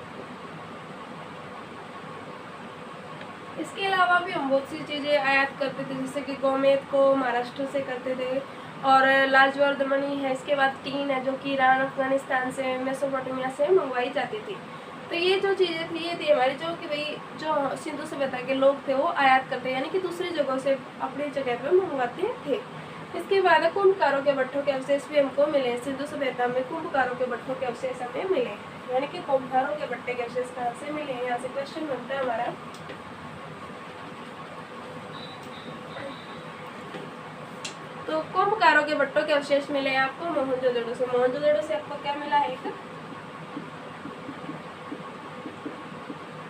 इसके अलावा भी हम बहुत सी चीज़ें आयात करते थे, जैसे कि गोमेद को महाराष्ट्र से करते थे, और लाजवर्धमणि है। इसके बाद टीन है, जो कि ईरान, अफगानिस्तान से, मेसोपोटामिया से मंगवाई जाती थी। तो ये जो चीज़ें थी ये थी हमारी, जो कि भाई जो सिंधु सभ्यता के लोग थे वो आयात करते, यानी कि दूसरी जगहों से अपनी जगह पे मंगवाते थे। इसके बाद कुंभकारों के भट्टों के अवशेष भी हमको मिले। सिंधु सभ्यता में कुंभकारों के भट्टों के अवशेष हमें मिले, यानी कि कुंभकारों के भट्टे के अवशेष कहाँ से मिले? यहाँ से क्वेश्चन बनता है हमारा। तो कुंभकारों के भट्टों के अवशेष मिले आपको मोहनजोदड़ो से। मोहनजोदड़ो से आपको क्या मिला है? एक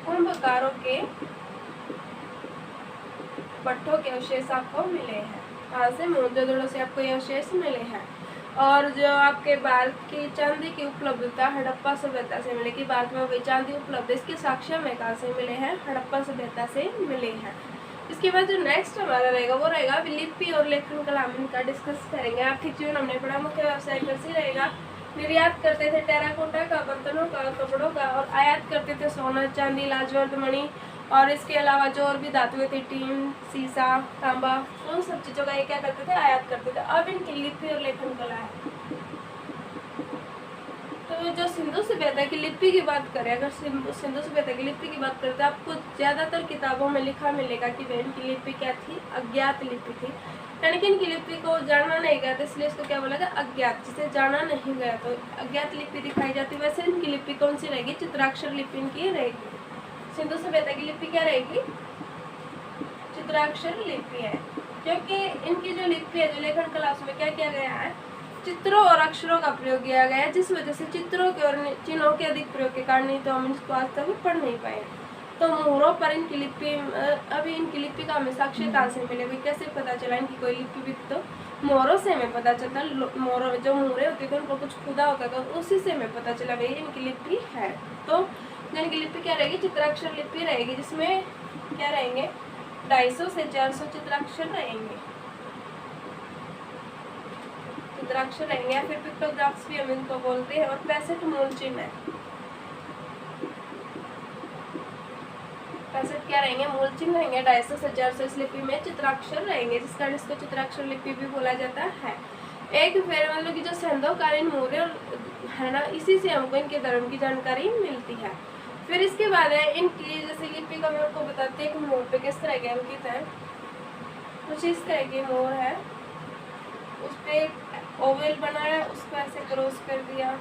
कुंभकारों के भट्टों के अवशेष आपको मिले हैं। कहाँ से? मोहनजोदड़ो से आपको ये अवशेष मिले हैं। और जो आपके भारत की चांदी की उपलब्धता हड़प्पा सभ्यता से मिले, कि भारत में वही चांदी उपलब्ध है, इसके साक्ष्य में कहाँ से मिले हैं? हड़प्पा सभ्यता से मिले हैं। इसके बाद जो नेक्स्ट हमारा रहेगा वो रहेगा लिपि और लेखन कला, इनका डिस्कस करेंगे। आर्थिक जीवन हमने पढ़ा, मुख्य व्यवसाय कृषि रहेगा। निर्यात करते थे टेराकोटा का, बर्तनों का, कपड़ों का, और आयात करते थे सोना, चांदी, लाजवर्धमणि, और इसके अलावा जो और भी धातुएं थी, टीन, सीसा, तांबा, उन सब चीज़ों का ये क्या करते थे? आयात करते थे। अब इनकी लिपि और लेखन कला है। तो जो सिंधु सभ्यता की लिपि की बात करें, अगर सिंधु सभ्यता की लिपि की बात करें तो आपको ज़्यादातर किताबों में लिखा मिलेगा कि वह इनकी लिपि क्या थी? अज्ञात लिपि थी। यानी कि इनकी लिपि को जाना नहीं गया था, इसलिए इसको क्या बोला गया? अज्ञात, जिसे जाना नहीं गया तो अज्ञात लिपि दिखाई जाती। वैसे इनकी लिपि कौन सी रहेगी? चित्राक्षर लिपि इनकी रहेगी। सिंधु सभ्यता की लिपि क्या रहेगी? चित्राक्षर लिपि है, क्योंकि इनकी जो लिपि है, जो लेखन कला, उसमें क्या किया गया है? चित्रों और अक्षरों का प्रयोग किया गया है, जिस वजह से चित्रों के और चिन्हों के अधिक प्रयोग के कारण नहीं तो हम इसको आज तक पढ़ नहीं पाए। तो मोहरों पर इनकी लिपि, अभी इनकी लिपि का हमें साक्ष्य कहाँ से मिले? कैसे पता चला इनकी कोई लिपि भी? तो मोहरों से हमें पता चलता। मोहरों जो मोहरे होते थे उनको कुछ खुदा होता था, उसी से हमें पता चला भाई इनकी लिपि है। तो इनकी लिपि क्या रहेगी? चित्राक्षर लिपि रहेगी, जिसमें क्या रहेंगे? 250 से 400 चित्राक्षर रहेंगे, चित्राक्षर रहेंगे, या फिर पिक्टोग्राफ्स भी हम इनको बोलते हैं। और 65 मूल चिन्ह है। 65 क्या रहेंगे? मूल चिन्ह रहेंगे। 250 से 400 इस लिपि में चित्राक्षर रहेंगे, जिस कारण इसको चित्राक्षर लिपि भी बोला जाता है। एक फिर मतलब कि जो सिंधुकालीन मौर्य है ना, इसी से हमको इनके धर्म की जानकारी मिलती है। फिर इसके बाद है इनकी जैसे लिपि का मैं आपको बताती हूँ कि मोर पे किस तरह के अंकित है। कुछ इस तरह की मोर है, उस पर ओवल बनाया, उसको ऐसे क्रॉस कर दिया,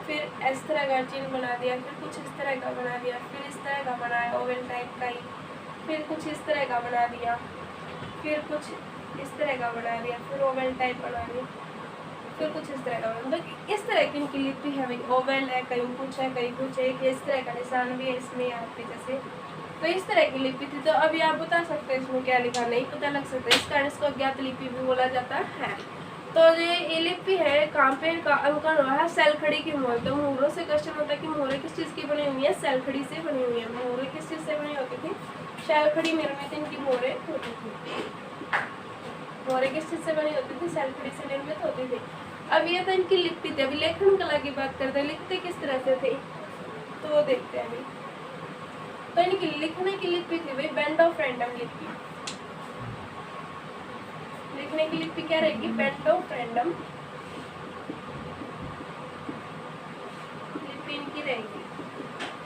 फिर इस तरह का चिन्ह बना दिया, फिर कुछ इस तरह का बना दिया, फिर इस तरह का बनाया ओवल टाइप का ही, फिर कुछ इस तरह का बना दिया, फिर कुछ इस तरह का बना रही है, फिर ओवल टाइप बना रही है, फिर कुछ इस तरह का मतलब इस तरह की इनकी लिपि है भाई। ओवल है, कहीं कुछ है, कहीं कुछ है, इस तरह का निशान भी है इसमें यहाँ पे जैसे। तो इस तरह की लिपि थी। तो अभी आप बता सकते हैं इसमें क्या लिखा, नहीं पता लग सकता, इस कारण इसको अज्ञात लिपि भी बोला जाता है। तो ये लिपि है कहाँ पे का अंकन हुआ है, सैलखड़ी की मोहर। तो मोहरों से क्वेश्चन होता है कि मोहरें किस चीज़ की बनी हुई है, सैलखड़ी से बनी हुई है। मोहरें किस चीज़ से बनी होती थी, सैलखड़ी निर्मित इनकी मोहरें होती थी। मोहरें किस चीज़ से बनी होती थी, सैलखड़ी से निर्मित होती थी। अब ये तो इनकी लिपि थी। अभी लेखन कला की बात करते हैं, लिखते किस तरह से थे तो वो देखते हैं अभी। तो इनकी लिखने की लिपि थी भाई बेंड ऑफ रैंडम लिपि। लिखने की लिपि क्या रहेगी, बेंड ऑफ रैंडम लिपि इनकी रहेगी।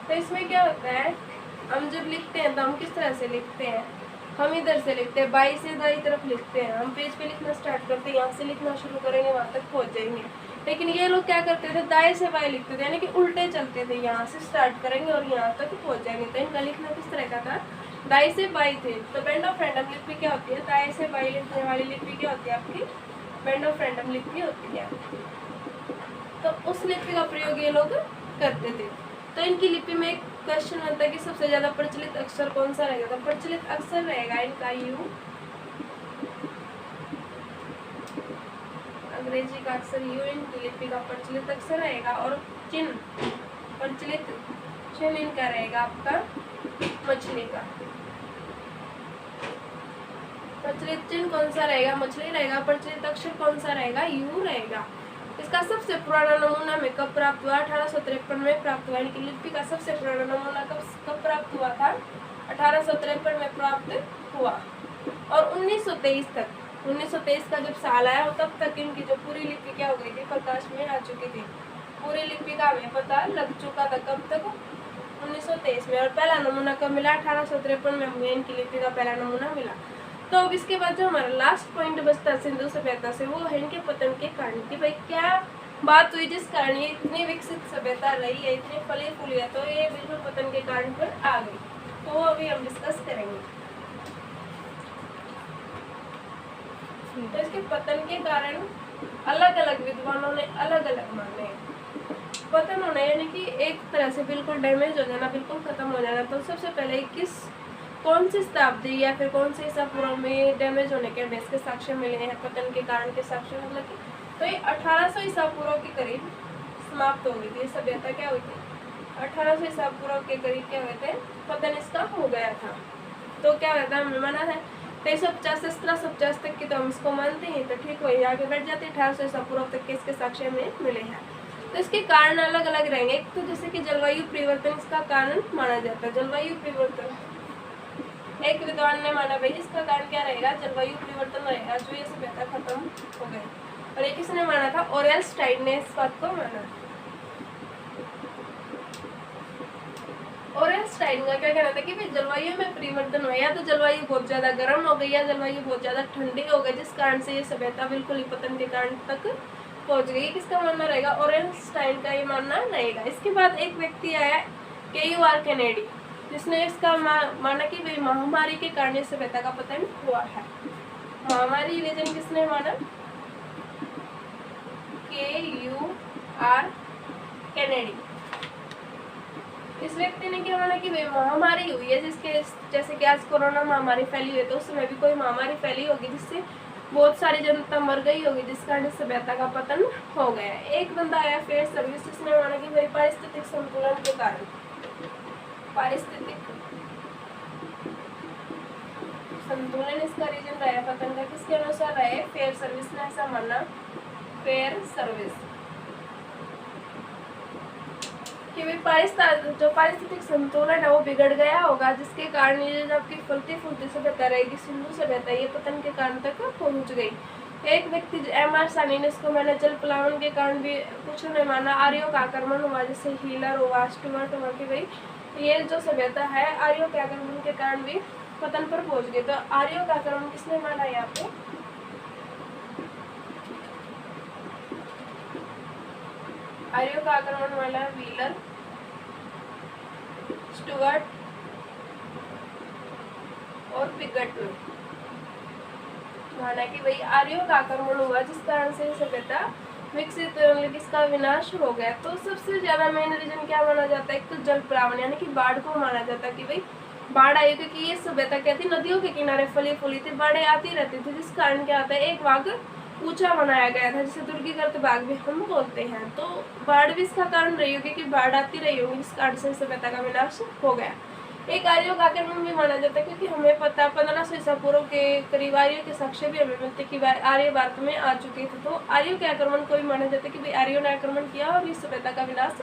तो इसमें क्या होता है, हम जब लिखते हैं तो हम किस तरह से लिखते हैं, हम इधर से लिखते हैं, बाई से दाई तरफ लिखते हैं। हम पेज पे लिखना स्टार्ट करते हैं, यहाँ से लिखना शुरू करेंगे वहां तक पहुंच जाएंगे। लेकिन ये लोग क्या करते थे, दाएं से बाएं लिखते थे, यानी कि उल्टे चलते थे, यहाँ से स्टार्ट करेंगे और यहाँ तक पहुंच जाएंगे। तो इनका लिखना किस तरह का था, दाएं से बाएं थे। तो बेंड ऑफ रैंडम लिपि क्या होती है, दाएं से बाएं लिखने वाली लिपि क्या होती है आपकी, बेंड ऑफ रैंडम लिपि होती है। तो उस लिपि का प्रयोग ये लोग करते थे। तो इनकी लिपि में एक क्वेश्चन आता है कि सबसे ज्यादा प्रचलित अक्षर कौन सा रहेगा। तो प्रचलित अक्षर रहेगा इनका यू, अंग्रेजी का अक्षर यू इनकी लिपि का प्रचलित अक्षर रहेगा। और चिन्ह, प्रचलित चिन्ह इनका रहेगा आपका मछली का। प्रचलित चिन्ह कौन सा रहेगा, मछली रहेगा। प्रचलित अक्षर कौन सा रहेगा, यू रहेगा। इसका सबसे पुराना नमूना में कब प्राप्त हुआ, 1853 में प्राप्त हुआ। इनकी लिपि का सबसे पुराना नमूना कब प्राप्त हुआ था, 1853 में प्राप्त हुआ। और 1923 का जब साल आया तब तक इनकी जो पूरी लिपि क्या हो गई थी, प्रकाश में आ चुकी थी। पूरी लिपि का हमें पता लग चुका था कब तक, 1923 में। और पहला नमूना कब मिला, 1853 में हमें इनकी लिपि का पहला नमूना मिला। तो अब इसके बाद जो हमारा लास्ट पॉइंट बचता है सिंधु सभ्यता से, वो है इनके पतन के कारण कि भाई क्या बात हुई जिस कारण ये इतनी विकसित सभ्यता रही है, इतनी फली फूली है, तो ये बिल्कुल पतन के कारण पर आ गई। तो वो अभी हम डिस्कस करेंगे। तो इसके पतन के कारण अलग अलग विद्वानों ने अलग अलग माने। पतन होना यानी कि एक तरह से बिल्कुल डैमेज हो जाना, बिल्कुल खत्म हो जाना। तो सबसे पहले कौन सी शताब्दी या फिर कौन से ईसा पूर्व में डैमेज होने के बेस के साक्ष्य मिले हैं, पतन के कारण के साक्ष्य मतलब कि तो ये 1800 ईसा पूर्व के करीब समाप्त हो गई थी सभ्यता। क्या हुई थी, 1800 ईसा पूर्व के करीब क्या हुए थे, पतन इसका हो गया था। तो क्या हुआ था, हमें माना है 2350 से 1750 तक की तो हम इसको मानते हैं, तो ठीक वही आगे बढ़ जाते 1800 ईसा पूर्व तक के इसके साक्ष्य में मिले हैं। तो इसके कारण अलग अलग रहेंगे। एक तो जैसे कि जलवायु परिवर्तन इसका कारण माना जाता है। जलवायु परिवर्तन एक विद्वान ने माना भाई इसका कारण क्या रहेगा, जलवायु परिवर्तन रहेगा, जो ये सभ्यता खत्म हो गई। और एक किसने माना था, ओरेलस्टाइन ने इस बात को माना। ओरेलस्टाइन का क्या कहना था कि भाई जलवायु में परिवर्तन हुआ, या तो जलवायु बहुत ज्यादा गर्म हो गई या जलवायु बहुत ज्यादा ठंडी हो गई, जिस कारण से ये सभ्यता बिल्कुल ही पतन के कारण तक पहुंच गई। किसका मानना रहेगा, ओरेलस्टाइन का ये मानना रहेगा। इसके बाद एक व्यक्ति आया KUR कैनेडी, जिसने इसका माना कि भाई महामारी के कारण इस सभ्यता का पतन हुआ है। महामारी रीजन किसने माना, KUR कैनेडी। इस व्यक्ति ने क्या माना कि भाई महामारी हुई है, जिसके जैसे कि आज कोरोना महामारी फैली है, तो उस समय भी कोई महामारी फैली होगी जिससे बहुत सारी जनता मर गई होगी, जिस कारण इस सभ्यता का पतन हो गया। एक बंदा आया फेयर सर्विस, जिसने माना कि भाई पारिस्थितिक संतुलन के कारण, पारिस्थितिक संतुलन इसका रीजन रहा है पतन का। किसके अनुसार रहा है, फेयर सर्विस ने ऐसा माना, फेयर सर्विस कि भाई जो पारिस्थितिक संतुलन है वो बिगड़ गया होगा, जिसके कारण ये जो आपकी फलती फूलती सभ्यता रहेगी सिंधु सभ्यता, ये पतन के कारण तक पहुंच गई। एक व्यक्ति MR सानी ने इसको मैंने जल प्लावन के कारण भी कुछ ने माना। आर्यों का आक्रमण हुआ, जैसे हीलर हुआ, स्टुअर्ट हुआ, कि भाई ये जो सभ्यता है आर्यों के आक्रमण के कारण भी पतन पर पहुंच गई। तो आर्यों का आक्रमण किसने माना यहाँ पे, आर्यों का आक्रमण वाला व्हीलर, स्टुअर्ट और पिगट ने। माना कि भाई आर्यों का आक्रमण हुआ जिस कारण से सभ्यता विकसित मतलब इसका विनाश हो गया। तो सबसे ज्यादा मेन रीजन क्या माना जाता है, एक तो जल प्लावन यानी कि बाढ़ को माना जाता है कि भाई बाढ़ आई, क्योंकि ये सभ्यता क्या थी, नदियों के किनारे फली फूली थी, बाढ़ें आती रहती थी, जिस कारण क्या होता है एक बाग ऊंचा बनाया गया था जिसे दुर्गीकृत बाग भी हम बोलते हैं। तो बाढ़ भी इसका कारण रही होगी कि बाढ़ आती रही होगी जिस कारण से सभ्यता का विनाश हो गया। एक आर्यों का आक्रमण भी माना जाता है क्योंकि हमें पता 1500 ईसा पूर्व के करीब आर्यों के साक्ष्य भी हमें मिलते कि आर्य भारत में आ चुके थे। तो आर्यों के आक्रमण को भी माना जाता है कि भाई आर्यों ने आक्रमण किया और इस सभ्यता का विनाश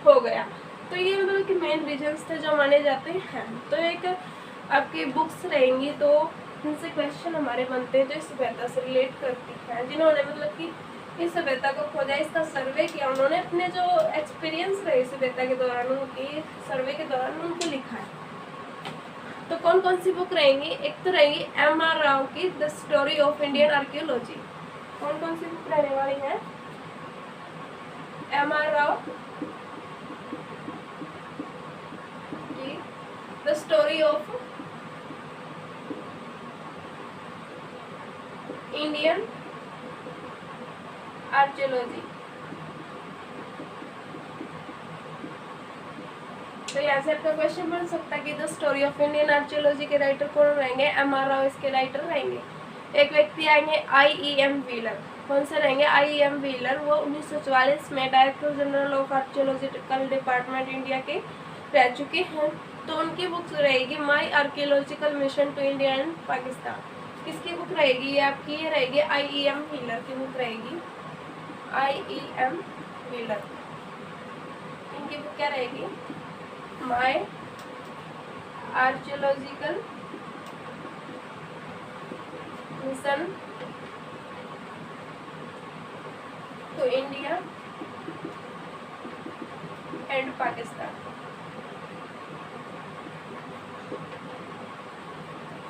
हो गया। तो ये मतलब कि मेन रीजन्स थे जो माने जाते हैं। तो एक आपकी बुक्स रहेंगी तो इनसे क्वेश्चन हमारे बनते हैं जो इस सभ्यता से रिलेट करती है, जिन्होंने मतलब कि इस सभ्यता को खोजा, इसका सर्वे किया, उन्होंने अपने जो एक्सपीरियंस रहे सभ्यता के दौरान उनकी सर्वे के दौरान उनको लिखा है। तो कौन कौन सी बुक रहेंगी, एक तो रहेंगी M.R. राव की the story of Indian archaeology. कौन कौन सी बुक रहने वाली है, M.R. राव की the story of Indian archaeology. तो यहाँ से आपका क्वेश्चन बन सकता है कि the story of Indian archaeology के राइटर कौन रहेंगे, M.R. राव इसके राइटर रहेंगे। एक व्यक्ति आएंगे I.E.M. व्हीलर। कौन से रहेंगे, I.E.M. व्हीलर, वो 1944 में director general of archaeological department India के रह चुके हैं। तो उनकी बुक रहेगी my archaeological mission to India and Pakistan. किसकी बुक रहेगी ये आपकी, ये रहेगी I.E.M. व्हीलर की बुक रहेगी, I.E.M. व्हीलर। इनकी बुक क्या रहेगी, my archaeological mission to India and Pakistan.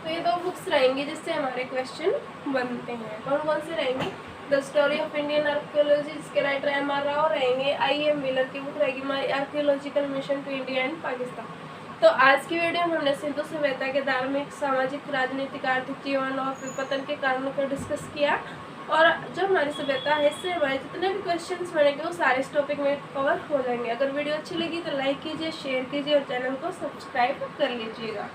तो ये दो बुक्स रहेंगी जिससे हमारे क्वेश्चन बनते हैं। कौन कौन से रहेंगे, the story of Indian archaeology जिसके राइटर M.R. राव रहेंगे, I.E.M. व्हीलर की बुक रहेगी my archaeological mission to India and Pakistan. तो आज की वीडियो में हमने सिंधु सभ्यता के धार्मिक, सामाजिक, राजनीतिक, आर्थिक जीवन और विपतन के कारणों को डिस्कस किया, और जो हमारी सभ्यता है इससे हमारे जितने भी क्वेश्चंस बनेंगे वो सारे इस टॉपिक में कवर हो जाएंगे। अगर वीडियो अच्छी लगी तो लाइक कीजिए, शेयर कीजिए और चैनल को सब्सक्राइब कर लीजिएगा।